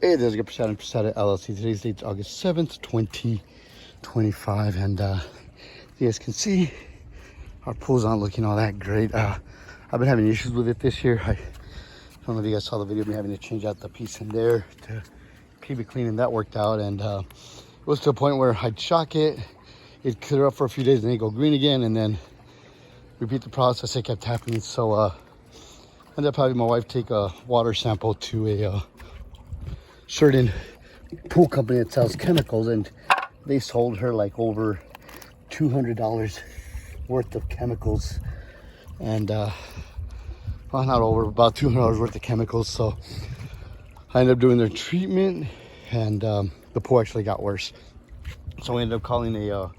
Hey, there's a Prasad and Prasad LLC. Today's date's August 7th, 2025. And you guys can see our pool's not looking all that great. I've been having issues with it this year. I don't know if you guys saw the video of me having to change out the piece in there to keep it clean, and that worked out. And it was to a point where I'd shock it, it'd clear up for a few days, and then it'd go green again, and then repeat the process. It kept happening. So I ended up having my wife take a water sample to a certain pool company that sells chemicals, and they sold her like over $200 worth of chemicals. And well, not over, about $200 worth of chemicals. So I ended up doing their treatment, and the pool actually got worse. So we ended up calling a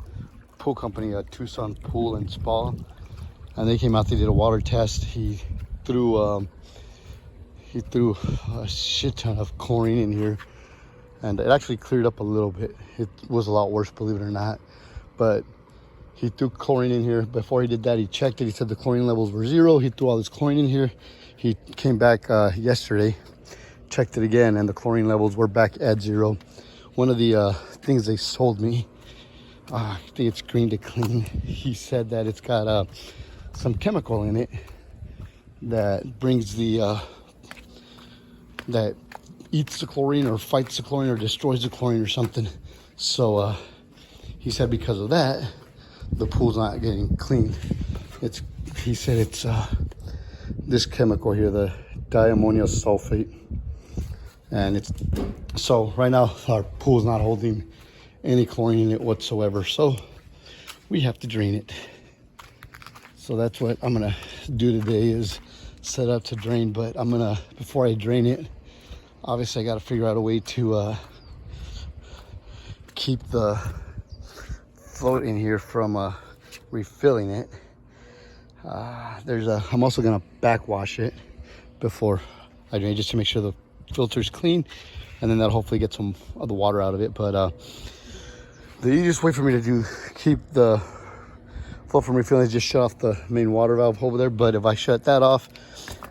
pool company, a Tucson Pool and Spa, and they came out. They did a water test. He threw a shit ton of chlorine in here, and it actually cleared up a little bit. It was a lot worse, believe it or not, but he threw chlorine in here. Before he did that, he checked it. He said the chlorine levels were 0. He threw all this chlorine in here. He came back yesterday, checked it again, and the chlorine levels were back at 0. One of the things they sold me, I think it's Green to Clean, he said that it's got some chemical in it that brings the that eats the chlorine or fights the chlorine or destroys the chlorine or something. So he said because of that, the pool's not getting clean. He said it's this chemical here, the diammonium sulfate, and it's so right now our pool's not holding any chlorine in it whatsoever, so we have to drain it. So that's what I'm gonna do today, is set up to drain. But I'm gonna, before I drain it, obviously I got to figure out a way to keep the float in here from refilling it. I'm also gonna backwash it before I drain, just to make sure the filter's clean, and then that'll hopefully get some of the water out of it. But the easiest way for me to keep the flow from refilling is just shut off the main water valve over there. But if I shut that off,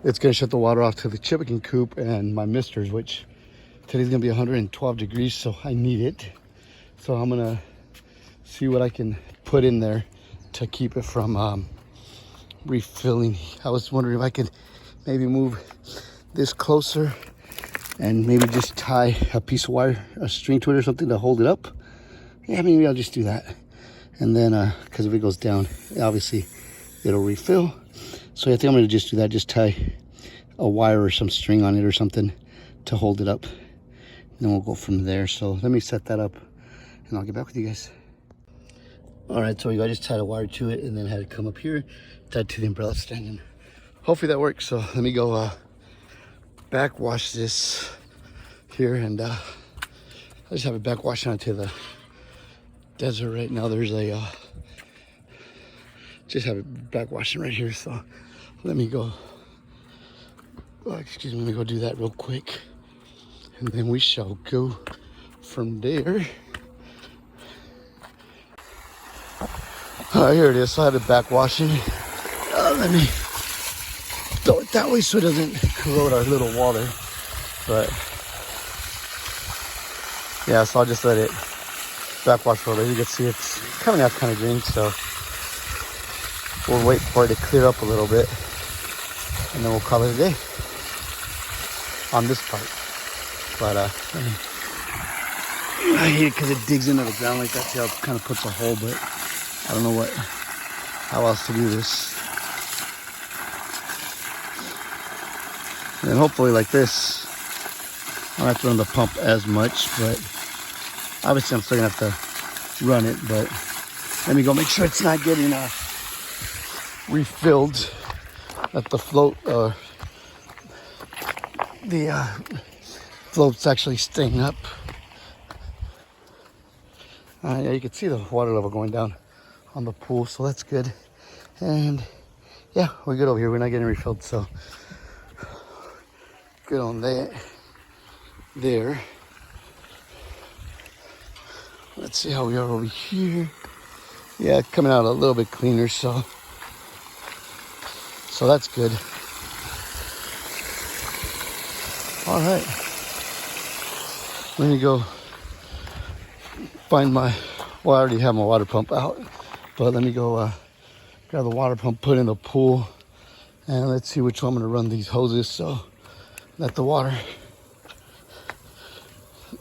it's gonna shut the water off to the chicken coop and my misters, which today's gonna be 112 degrees, so I need it. So I'm gonna see what I can put in there to keep it from refilling. I was wondering if I could maybe move this closer and maybe just tie a piece of wire, a string to it or something to hold it up. Yeah, maybe I'll just do that. And then, because if it goes down, obviously it'll refill. So I think I'm gonna just do that, just tie a wire or some string on it or something to hold it up. And then we'll go from there. So let me set that up and I'll get back with you guys. All right, so I just tied a wire to it and then had it come up here, tied to the umbrella stand, and hopefully that works. So let me go backwash this here, and I just have it backwashed onto the desert right now. There's a just have it backwashing right here. So let me go let me go do that real quick, and then we shall go from there. All right, here it is. So I have it backwashing. Let me throw it that way so it doesn't corrode our little water. But yeah, so I'll just let it backwash for a little. You can see it's coming out kind of green, so we'll wait for it to clear up a little bit, and then we'll call it a day on this part. But I hate it because it digs into the ground like that. See how it kind of puts a hole, but I don't know how else to do this. And then hopefully like this, I don't have to run the pump as much, but obviously I'm still gonna have to run it. But let me go make sure it's not getting refilled, that the float, the float's actually staying up. Yeah, you can see the water level going down on the pool, so that's good. And yeah, we're good over here. We're not getting refilled, so good on that. There. Let's see how we are over here. Yeah, coming out a little bit cleaner, so that's good. All right. Let me go find my, well, I already have my water pump out, but let me go grab the water pump, put it in the pool, and let's see which one I'm gonna run these hoses so that the water,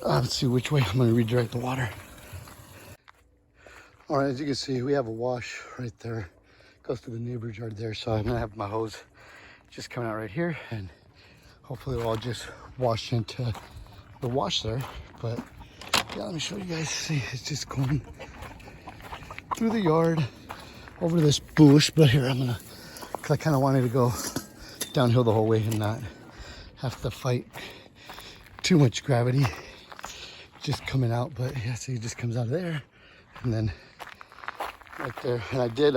let's see which way I'm gonna redirect the water. All right, as you can see, we have a wash right there. Goes to the neighbor's yard there, so I'm gonna have my hose just coming out right here, and hopefully it'll all just wash into the wash there. But yeah, let me show you guys. See, it's just going through the yard over this bush. But here, I'm gonna, cause I kind of wanted to go downhill the whole way and not have to fight too much gravity just coming out. But yeah, see, it just comes out of there and then right there. And I did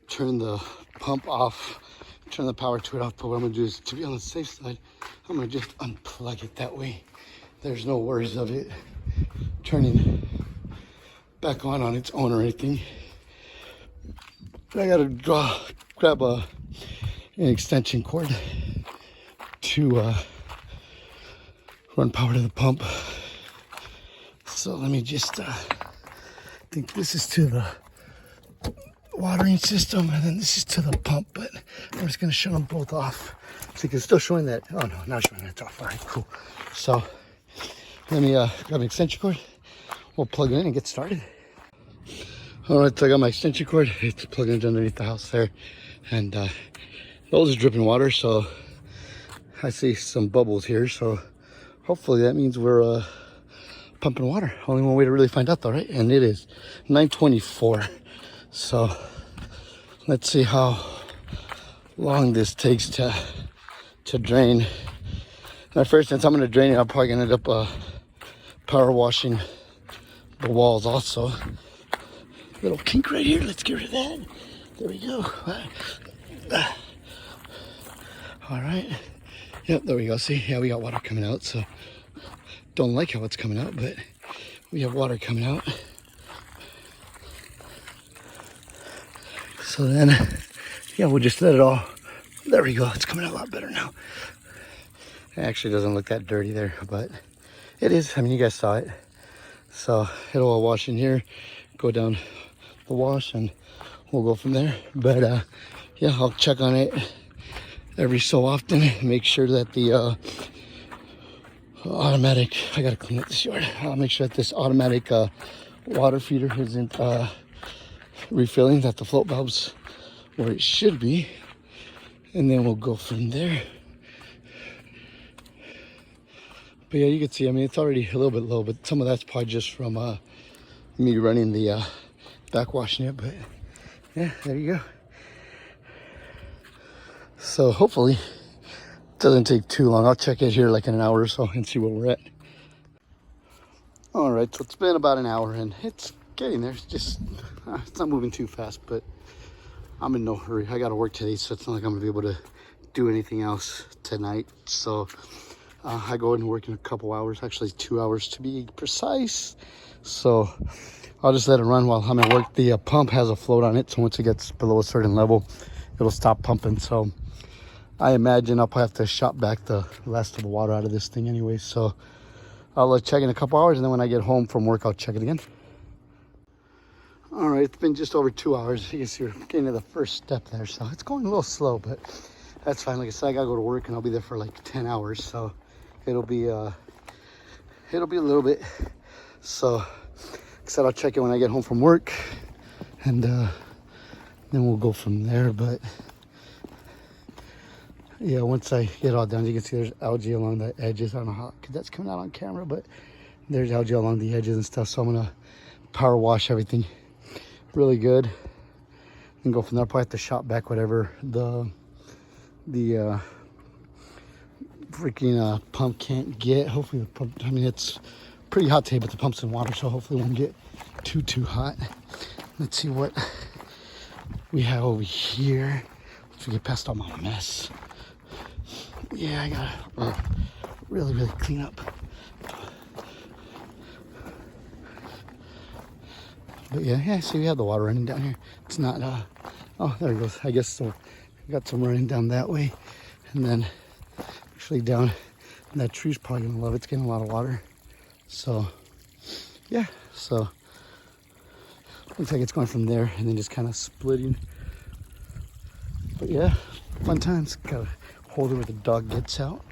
turn the pump off, turn the power to it off, but what I'm gonna do is, to be on the safe side, I'm gonna just unplug it. That way there's no worries of it turning back on its own or anything. But I gotta grab an extension cord to run power to the pump. So let me just, I think this is to the watering system, and then this is to the pump, but I'm just gonna shut them both off. So you can still showing that, oh no, not showing that it's off. All right, cool. So let me grab an extension cord. We'll plug it in and get started. All right, so I got my extension cord. It's plugged in underneath the house there, and those are dripping water, so I see some bubbles here, so hopefully that means we're pumping water. Only one way to really find out though, right? And it is 9:24. So let's see how long this takes to drain. My first instance, I'm gonna drain it. I'm probably gonna end up power washing the walls also. Little kink right here. Let's get rid of that. There we go. All right. Yep, there we go. See, yeah, we got water coming out. So don't like how it's coming out, but we have water coming out. So then, yeah, we'll just let it all, there we go, it's coming out a lot better now. It actually doesn't look that dirty there, but it is. I mean, you guys saw it. So it'll all wash in here, go down the wash, and we'll go from there. But yeah, I'll check on it every so often, make sure that the automatic, I gotta clean up this yard. I'll make sure that this automatic water feeder isn't refilling, that the float valve's where it should be, and then we'll go from there. But yeah, you can see, I mean, it's already a little bit low, but some of that's probably just from me running the backwashing it. But yeah, there you go. So hopefully it doesn't take too long. I'll check it here like in an hour or so and see where we're at. All right, so it's been about an hour and it's getting there. It's just, it's not moving too fast, but I'm in no hurry. I got to work today, so it's not like I'm gonna be able to do anything else tonight. So I go and work in a couple hours, actually 2 hours to be precise. So I'll just let it run while I'm at work. The pump has a float on it, so once it gets below a certain level, it'll stop pumping. So I imagine I'll probably have to shop back the rest of the water out of this thing anyway. So I'll check in a couple hours, and then when I get home from work, I'll check it again. All right, it's been just over 2 hours. You can see we're getting to the first step there, so it's going a little slow, but that's fine. Like I said, I gotta go to work, and I'll be there for like 10 hours, so it'll be a little bit. So like I said, I'll check it when I get home from work, and then we'll go from there. But yeah, once I get all done, you can see there's algae along the edges. I don't know how, because that's coming out on camera, but there's algae along the edges and stuff. So I'm gonna power wash everything really good and go from there. Probably have to shop back whatever the freaking pump can't get. Hopefully the pump, I mean, it's pretty hot today, but the pump's in water, so hopefully it won't get too hot. Let's see what we have over here. Once we get past all my mess. Yeah, I gotta really clean up. But yeah, see, we have the water running down here. It's not, oh, there it goes. I guess so. We got some running down that way. And then actually down That tree's probably gonna love it. It's getting a lot of water. So yeah, so looks like it's going from there and then just kind of splitting. But yeah, fun times. Gotta hold it where the dog gets out,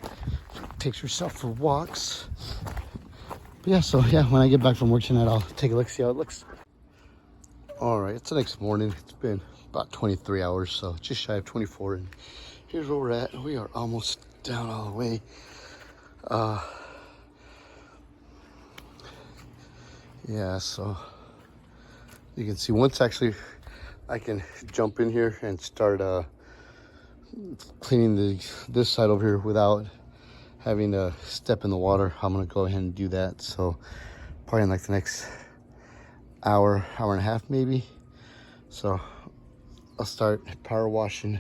takes herself for walks. But yeah, so yeah, when I get back from work tonight, I'll take a look, see how it looks. All right, it's the next morning. It's been about 23 hours, so just shy of 24. And here's where we're at. We are almost down all the way. Yeah, so you can see once actually I can jump in here and start cleaning this side over here without having to step in the water. I'm gonna go ahead and do that. So probably in like the next hour and a half maybe. So I'll start power washing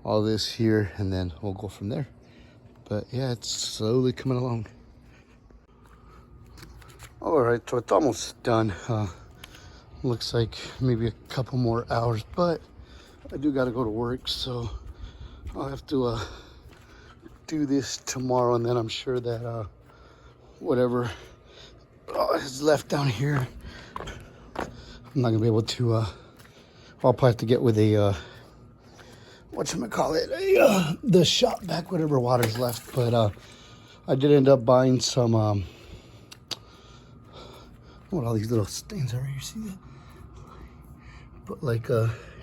all this here and then we'll go from there. But yeah, it's slowly coming along. All right, so it's almost done. Looks like maybe a couple more hours, but I do got to go to work, so I'll have to do this tomorrow, and then I'm sure that whatever is left down here, I'm not gonna be able to. I'll probably have to get with a whatchamacallit, the shop vac, whatever water's left. But I did end up buying some. What all these little stains are, you see that? But like,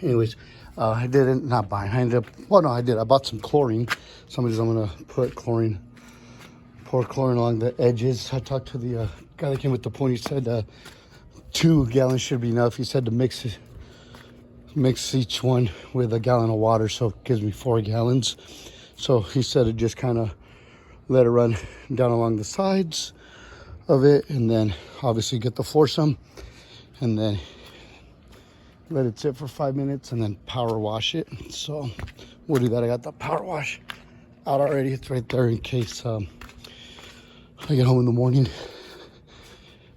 anyways, I didn't, not buy, I ended up, well, no, I did. I bought some chlorine. I'm gonna put chlorine, pour chlorine along the edges. I talked to the guy that came with the point. He said 2 gallons should be enough. He said to mix each one with a gallon of water, so it gives me 4 gallons. So he said to just kind of let it run down along the sides of it, and then obviously get the foursome, and then let it sit for 5 minutes, and then power wash it. So we'll do that. I got the power wash out already. It's right there in case I get home in the morning.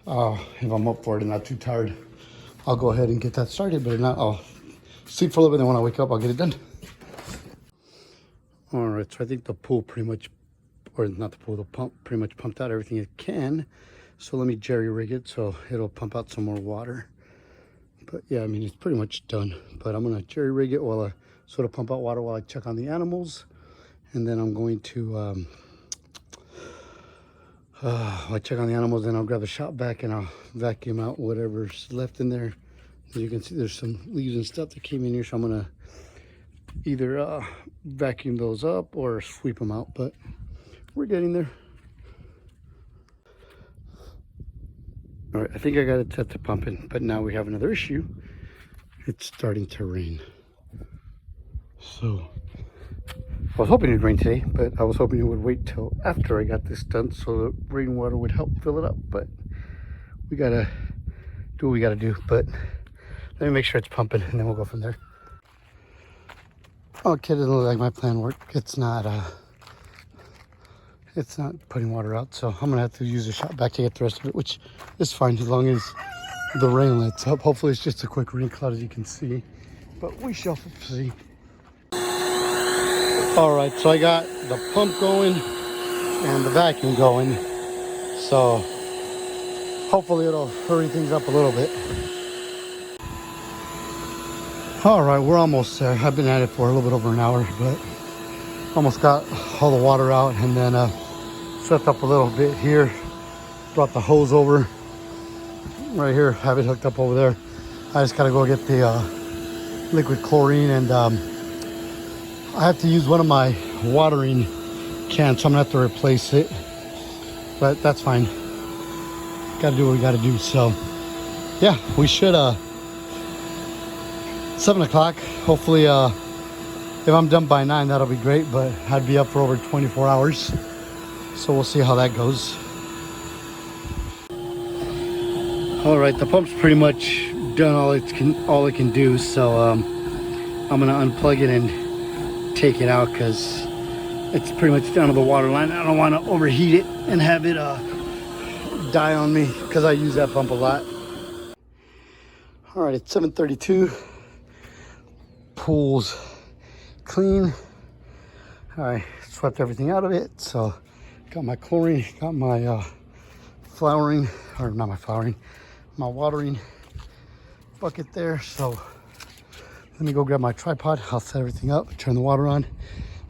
If I'm up for it and not too tired, I'll go ahead and get that started. But if not, I'll sleep for a little bit, and when I wake up, I'll get it done. All right, so I think the pool pretty much, or not the pool, the pump pretty much pumped out everything it can. So let me jerry rig it so it'll pump out some more water. But yeah, I mean, it's pretty much done. But I'm gonna jerry rig it while I sort of pump out water while I check on the animals. And then I'm going to, I check on the animals, then I'll grab the shop vac and I'll vacuum out whatever's left in there. As you can see, there's some leaves and stuff that came in here, so I'm gonna either vacuum those up or sweep them out, but we're getting there. All right, I think I got it set to pumping, but now we have another issue. It's starting to rain. So I was hoping it'd rain today, but I was hoping it would wait till after I got this done so the rainwater would help fill it up. But we gotta do what we gotta do. But let me make sure it's pumping, and then we'll go from there. Okay, it doesn't look like my plan worked. It's not putting water out, so I'm gonna have to use the shop vac to get the rest of it, which is fine as long as the rain lets up. Hopefully it's just a quick rain cloud, as you can see, but we shall see. All right, so I got the pump going and the vacuum going, so hopefully it'll hurry things up a little bit. All right, we're almost there. I've been at it for a little bit over an hour, but almost got all the water out, and then set up a little bit here, brought the hose over right here, have it hooked up over there. I just gotta go get the liquid chlorine, and I have to use one of my watering cans, so I'm gonna have to replace it, but that's fine. Gotta do what we gotta do. So yeah, we should 7 o'clock, hopefully. If I'm done by 9, that'll be great, but I'd be up for over 24 hours. So we'll see how that goes. All right, the pump's pretty much done all it can do. So I'm gonna unplug it and take it out because it's pretty much down to the water line. I don't want to overheat it and have it die on me because I use that pump a lot. All right, it's 7:32. Pool's clean. I swept everything out of it, so Got my chlorine, got my flowering, or not my flowering, my watering bucket there. So let me go grab my tripod. I'll set everything up, turn the water on,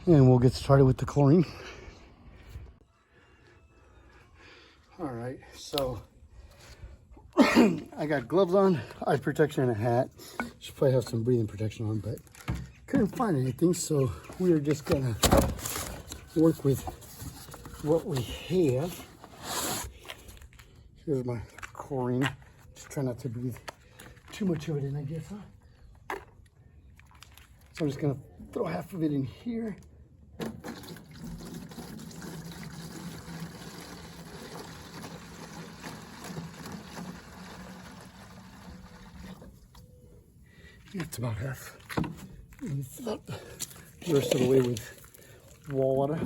and we'll get started with the chlorine. All right, so I got gloves on, eye protection, and a hat. Should probably have some breathing protection on, but couldn't find anything, so we are just gonna work with what we have. Here's my chlorine. Just try not to breathe too much of it in, I guess, huh? So I'm just gonna throw half of it in here. It's about half. And fill up the rest of the way with wall water.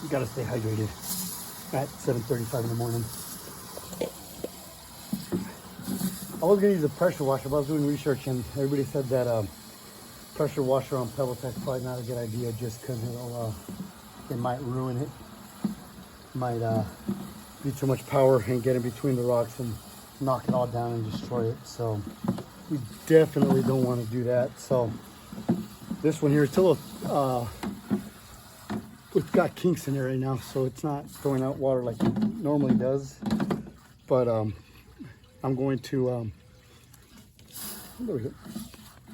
You gotta stay hydrated at 7:35 in the morning. I was gonna use a pressure washer, but I was doing research and everybody said that pressure washer on Pebble Tech's probably not a good idea just because it might ruin it. Might be too much power and get in between the rocks and knock it all down and destroy it. So we definitely don't want to do that. So this one here, it's a little, it's got kinks in it right now, so it's not throwing out water like it normally does. But I'm going to, there we go.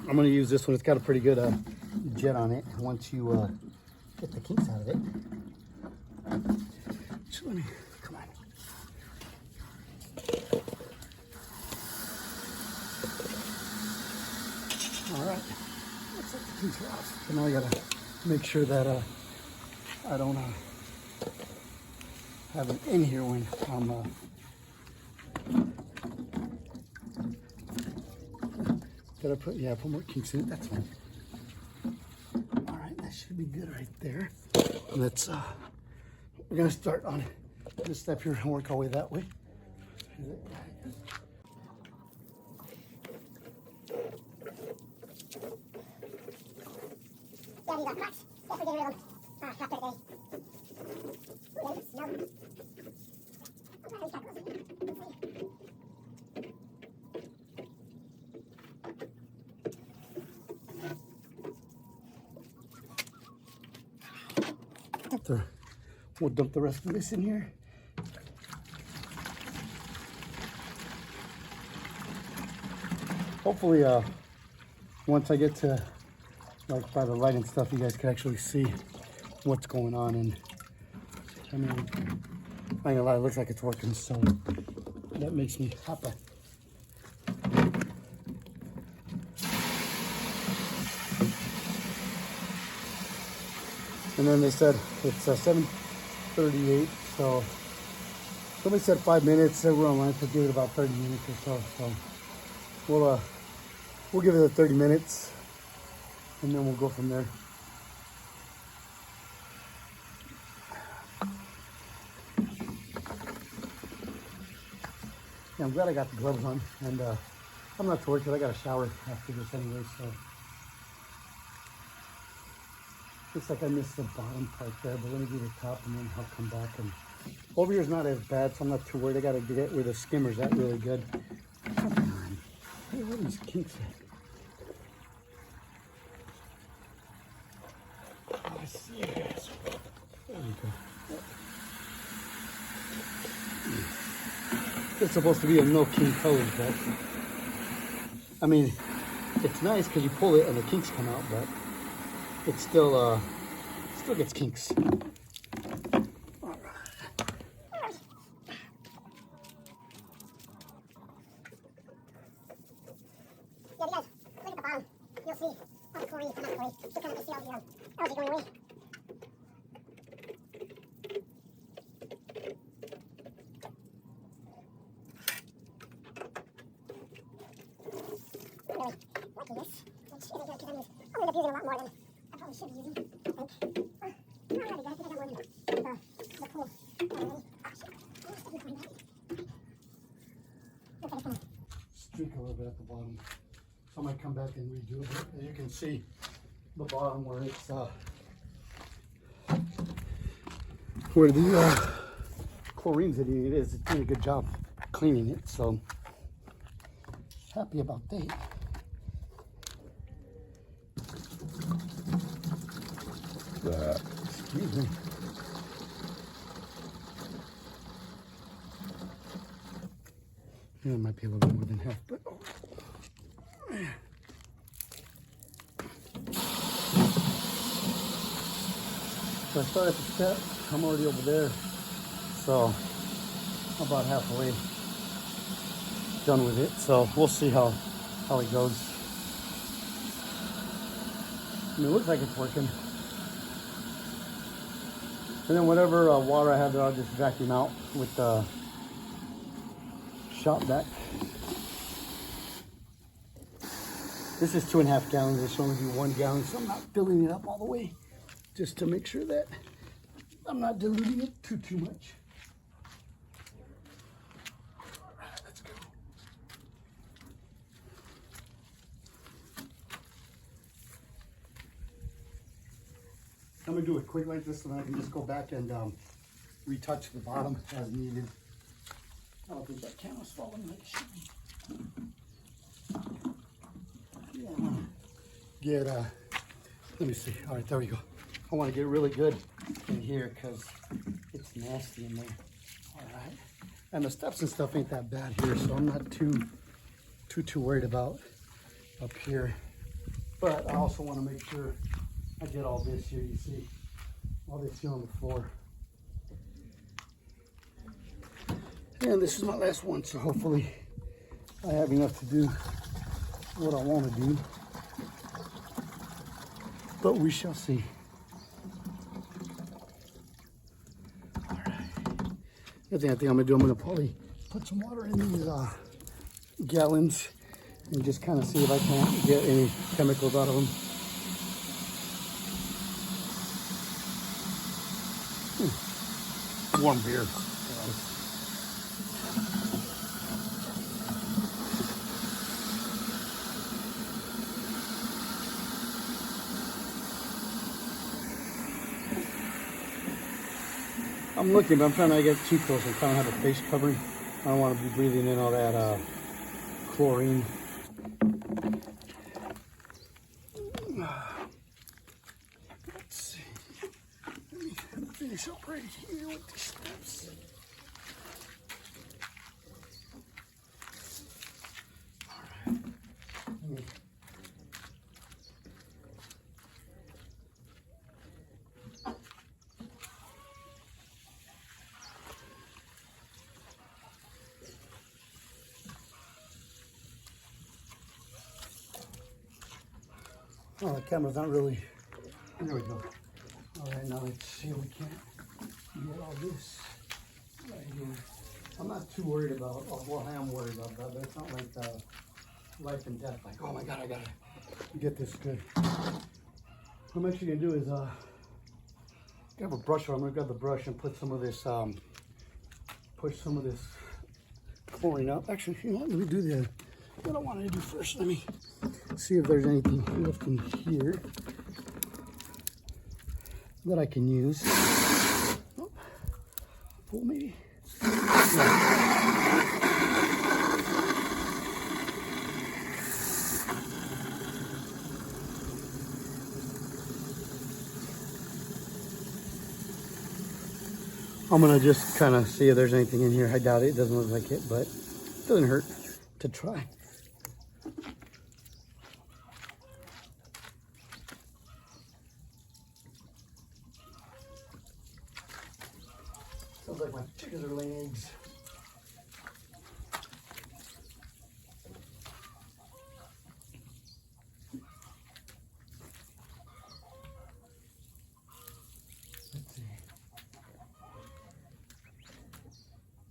I'm going to use this one. It's got a pretty good jet on it. Once you get the kinks out of it. Just let me, come on. All right, looks like the kinks are off. So now I gotta make sure that I don't have it in here when I'm did I put, yeah, put more kinks in it, that's fine. All right, that should be good right there. Let's we're gonna start on this step here and work our way that way. Yeah, you got cracks. Definitely get rid of them. Half a day. Ooh, they smell. We'll dump the rest of this in here. Hopefully, once I get to like by the light and stuff, you guys can actually see what's going on. And I mean, I ain't gonna lie, it looks like it's working, so that makes me happy. And then they said it's 7:38, so somebody said 5 minutes. We're online, so give it about 30 minutes or so. So we'll give it a 30 minutes, and then we'll go from there. Yeah, I'm glad I got the gloves on, and I'm not too worried because I got a shower after this anyway, so. Looks like I missed the bottom part there, but let me do the top and then I'll come back. And over here is not as bad, so I'm not too worried. I got to get it where the skimmer's at really good. Come on. Hey, what are these kinks at? Yes. There we go. It's supposed to be a no kink hose, but I mean, it's nice because you pull it and the kinks come out, but it still gets kinks. All right. Yeah, guys, look at the bottom. You'll see all the chlorine, not chlorine. You'll kind of see all the algae going away. Really liking this. Which isn't good because I'm gonna be using a lot more than I probably should be using, I think. Not ready, guys. I think I got more than the pool already. Looks like it's gonna streak a little bit at the bottom. I might come back and redo it. As you can see, the bottom where it's where the chlorine's hitting it is, it's doing a good job cleaning it. So happy about that. Excuse me. Yeah, it might be a little more than half, but oh. So I started at the step. I'm already over there, so I'm about halfway done with it. So we'll see how it goes. I mean, it looks like it's working. And then whatever water I have there, I'll just vacuum out with the shop vac. This is 2.5 gallons. This only do 1 gallon, so I'm not filling it up all the way, just to make sure that I'm not diluting it too much. All right, let's go. I'm gonna do it quick like this, so then I can just go back and retouch the bottom as needed. I don't think that camera's falling like it should be. Yeah, I wanna get let me see. All right, there we go. I want to get really good in here because it's nasty in there. All right, and the steps and stuff ain't that bad here, so I'm not too worried about up here. But I also want to make sure I get all this here. You see, all this here on the floor. And this is my last one, so hopefully I have enough to do what I want to do. But we shall see. All right. The thing I think I'm gonna do, I'm gonna probably put some water in these gallons and just kind of see if I can't get any chemicals out of them. Warm beer. I'm looking, but I'm trying not to get too close. I'm trying to have a face covering. I don't want to be breathing in all that chlorine. Let's see. Let me finish up right here with these steps. All right. Oh, the camera's not really. There we go. All right, now let's see if we can get all this right here. I'm not too worried about, well, I am worried about that, but it's not like life and death. Like, oh my God, I gotta get this good. What I'm actually gonna do is, grab a brush. I'm gonna grab the brush and put some of this, push some of this chlorine up. Actually, you know what? Let me do what I wanted to do first. Let me see if there's anything left in here that I can use. Oh, pull maybe. Yeah. I'm gonna just kind of see if there's anything in here. I doubt it. It doesn't look like it, but it doesn't hurt to try. Sounds like my chickens are laying eggs. Let's see.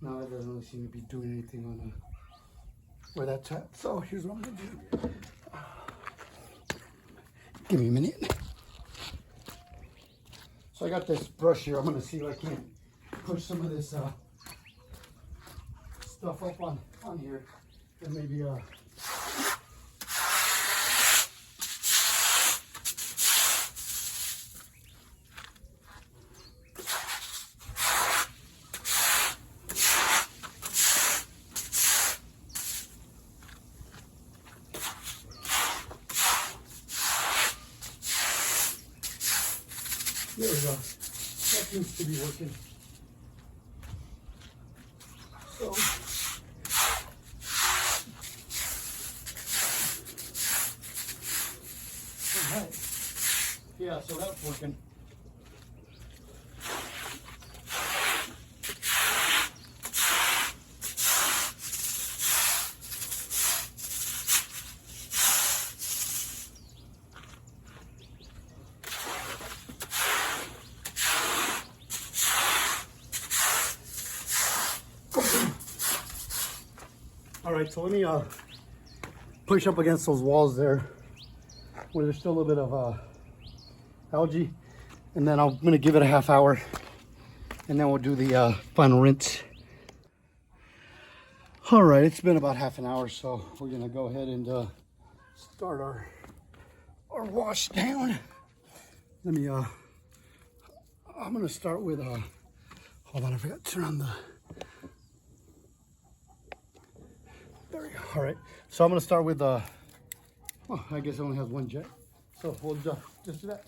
No, that doesn't really seem to be doing anything on where that's at. So here's what I'm gonna do. Give me a minute. So I got this brush here. I'm gonna see if I can push some of this stuff up on here and maybe There we go. That seems to be working. So, all right. Yeah, so that's working. All right, so let me push up against those walls there where there's still a little bit of algae, and then I'm gonna give it a half hour, and then we'll do the final rinse. All right, it's been about half an hour, so we're gonna go ahead and start our wash down. Let me I'm gonna start with hold on, I forgot to turn on the. There we go. All right, so I'm gonna start with oh, I guess it only has one jet, so we'll just do that.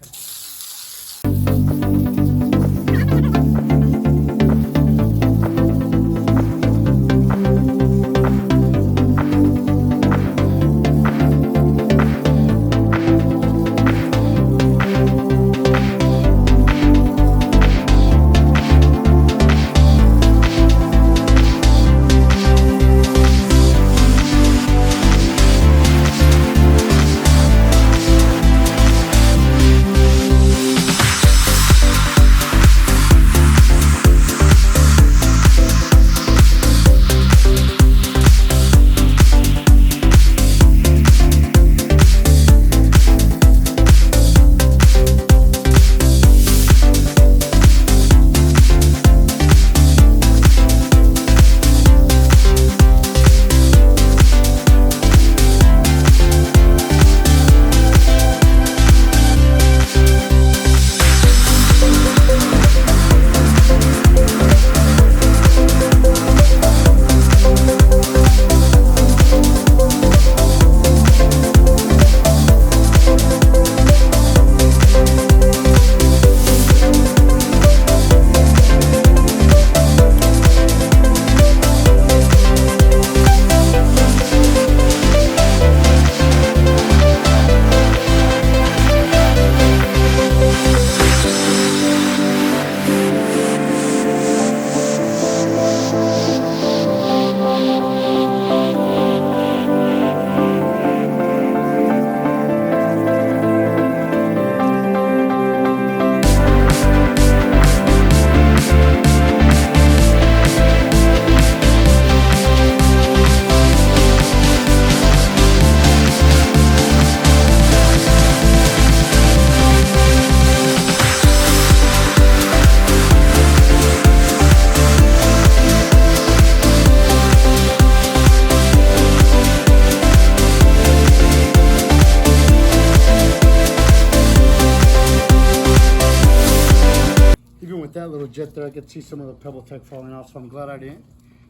That little jet there, I could see some of the pebble tech falling off, so I'm glad I didn't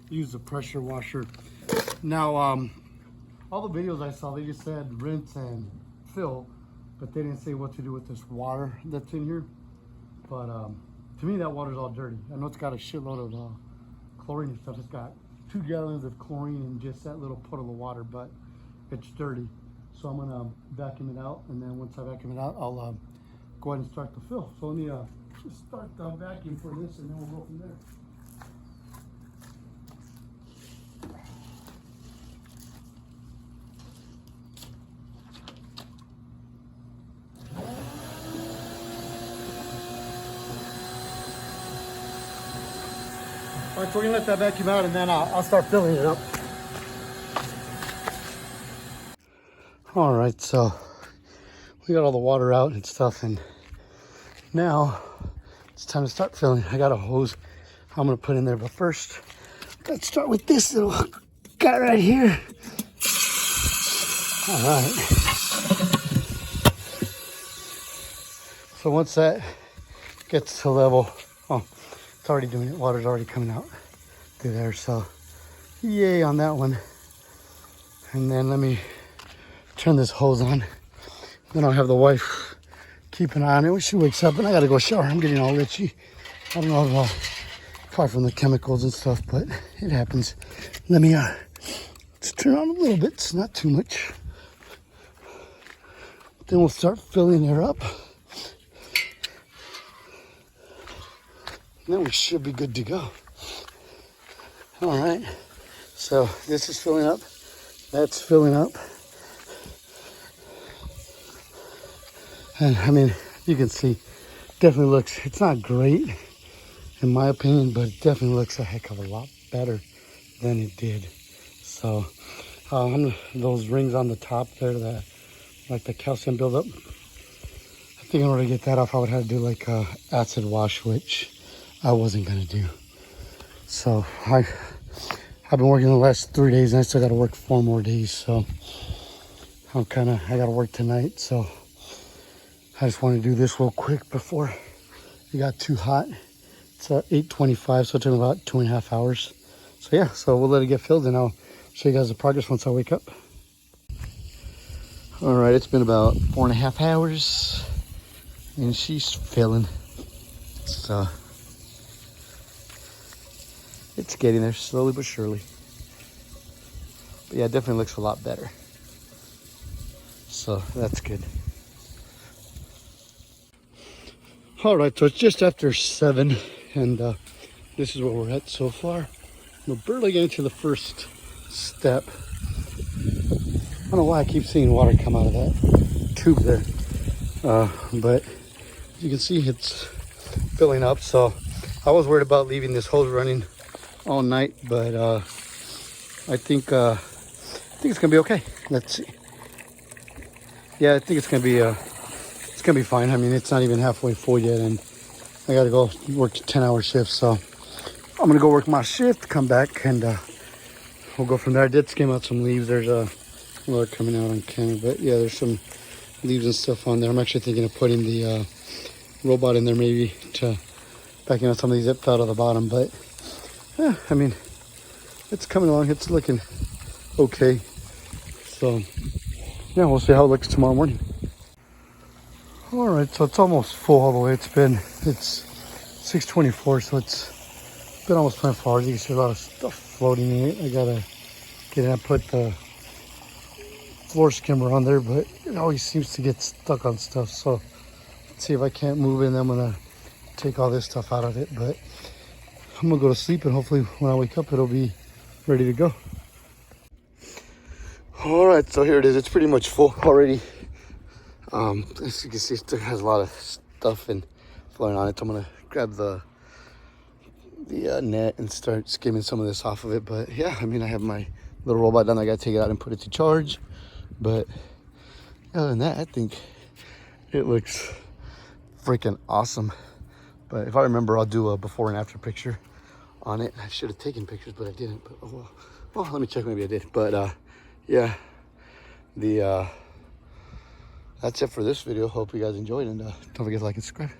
use the pressure washer. Now all the videos I saw, they just said rinse and fill, but they didn't say what to do with this water that's in here. But to me, that water's all dirty. I know it's got a shitload of chlorine and stuff. It's got 2 gallons of chlorine in just that little puddle of water, but it's dirty. So I'm gonna vacuum it out, and then once I vacuum it out, I'll go ahead and start the fill. So let me start the vacuum for this, and then we'll go from there. All right, so we're gonna let that vacuum out, and then I'll start filling it up. All right, so we got all the water out and stuff, and now it's time to start filling. I got a hose I'm gonna put in there, but first, let's start with this little guy right here. All right. So once that gets to level, oh, it's already doing it. Water's already coming out through there, so yay on that one. And then let me turn this hose on. Then I'll have the wife keep an eye on it when she wakes up. And I gotta go shower. I'm getting all itchy. I don't know if probably from the chemicals and stuff, but it happens. Let me let's turn on a little bit. It's not too much. Then we'll start filling her up. And then we should be good to go. All right. So this is filling up. That's filling up. And I mean, you can see, definitely looks, it's not great in my opinion, but it definitely looks a heck of a lot better than it did. So those rings on the top there, that like the calcium buildup, I think in order to get that off, I would have to do like a acid wash, which I wasn't gonna do. So I've been working the last 3 days and I still gotta work 4 more days. So I gotta work tonight. So I just want to do this real quick before it got too hot. It's 8:25, so it took about 2.5 hours. So yeah, so we'll let it get filled and I'll show you guys the progress once I wake up. All right, it's been about 4.5 hours and she's filling. So it's getting there slowly but surely. But yeah, it definitely looks a lot better. So that's good. All right, so it's just after 7 and this is where we're at so far. We're barely getting to the first step. I don't know why I keep seeing water come out of that tube there. But as you can see, it's filling up. So I was worried about leaving this hose running all night, but I think it's gonna be okay. Let's see. Yeah, I think it's gonna be fine. I mean, it's not even halfway full yet, and I gotta go work a 10-hour shift. So I'm gonna go work my shift, come back, and we'll go from there. I did skim out some leaves. There's a lot coming out on camera, but yeah, there's some leaves and stuff on there. I'm actually thinking of putting the robot in there maybe to backing out some of these that fell out of the bottom. But yeah, I mean, it's coming along. It's looking okay. So yeah, we'll see how it looks tomorrow morning. All right, so it's almost full all the way. It's 6:24, so it's been almost 24 hours. You can see a lot of stuff floating in it. I gotta get in and put the floor skimmer on there, but it always seems to get stuck on stuff. So let's see if I can't move it, and I'm gonna take all this stuff out of it. But I'm gonna go to sleep, and hopefully when I wake up, it'll be ready to go. All right, so here it is. It's pretty much full already. As you can see, it still has a lot of stuff and flowing on it. So I'm gonna grab the net and start skimming some of this off of it. But yeah, I mean, I have my little robot done. I gotta take it out and put it to charge. But other than that, I think it looks freaking awesome. But if I remember, I'll do a before and after picture on it. I should have taken pictures, but I didn't. But oh well, let me check. Maybe I did. But yeah, that's it for this video. Hope you guys enjoyed, and don't forget to like and subscribe.